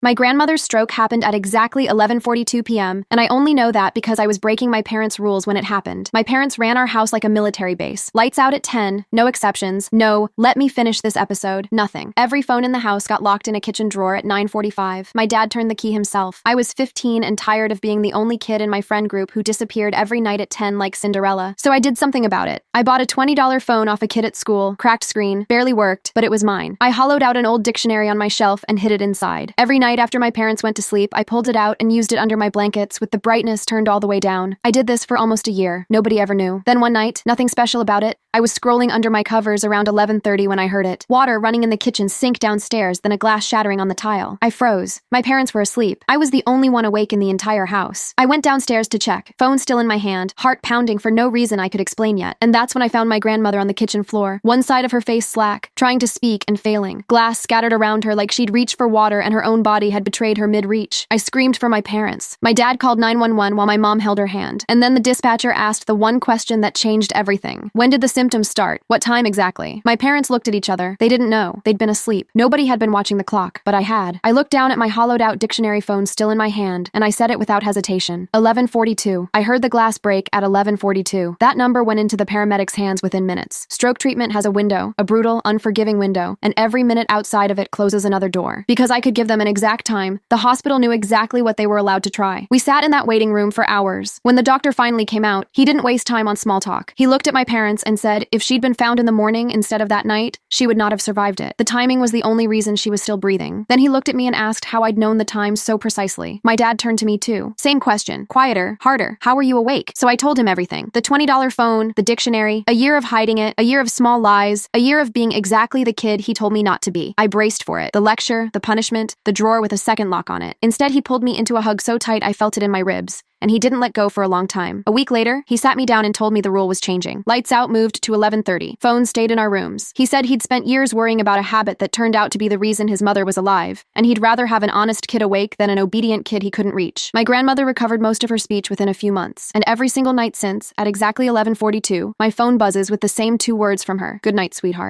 My grandmother's stroke happened at exactly 11:42 p.m., and I only know that because I was breaking my parents' rules when it happened. My parents ran our house like a military base. Lights out at 10, no exceptions, no, let me finish this episode, nothing. Every phone in the house got locked in a kitchen drawer at 9:45. My dad turned the key himself. I was 15 and tired of being the only kid in my friend group who disappeared every night at 10 like Cinderella. So I did something about it. I bought a $20 phone off a kid at school, cracked screen, barely worked, but it was mine. I hollowed out an old dictionary on my shelf and hid it inside. Every night after my parents went to sleep, I pulled it out and used it under my blankets with the brightness turned all the way down. I did this for almost a year. Nobody ever knew. Then one night, nothing special about it, I was scrolling under my covers around 11:30 when I heard it. Water running in the kitchen sink downstairs, then a glass shattering on the tile. I froze. My parents were asleep. I was the only one awake in the entire house. I went downstairs to check, phone still in my hand, heart pounding for no reason I could explain yet. And that's when I found my grandmother on the kitchen floor, one side of her face slack, trying to speak and failing. Glass scattered around her like she'd reached for water and her own body had betrayed her mid-reach. I screamed for my parents. My dad called 911 while my mom held her hand. And then the dispatcher asked the one question that changed everything. When did the symptoms start? What time exactly? My parents looked at each other. They didn't know. They'd been asleep. Nobody had been watching the clock, but I had. I looked down at my hollowed-out dictionary phone still in my hand, and I said it without hesitation. 11:42. I heard the glass break at 11:42. That number went into the paramedics' hands within minutes. Stroke treatment has a window, a brutal, unforgiving window, and every minute outside of it closes another door. Because I could give them an exact time, the hospital knew exactly what they were allowed to try. We sat in that waiting room for hours. When the doctor finally came out, he didn't waste time on small talk. He looked at my parents and said if she'd been found in the morning instead of that night, she would not have survived it. The timing was the only reason she was still breathing. Then he looked at me and asked how I'd known the time so precisely. My dad turned to me too. Same question, quieter, harder. How were you awake? So I told him everything. The $20 phone, the dictionary, a year of hiding it, a year of small lies, a year of being exactly the kid he told me not to be. I braced for it. The lecture, the punishment, the drawer with a second lock on it. Instead, he pulled me into a hug so tight I felt it in my ribs. And he didn't let go for a long time. A week later, he sat me down and told me the rule was changing. Lights out moved to 11:30. Phones stayed in our rooms. He said he'd spent years worrying about a habit that turned out to be the reason his mother was alive, and he'd rather have an honest kid awake than an obedient kid he couldn't reach. My grandmother recovered most of her speech within a few months, and every single night since, at exactly 11:42, my phone buzzes with the same two words from her. Good night, sweetheart.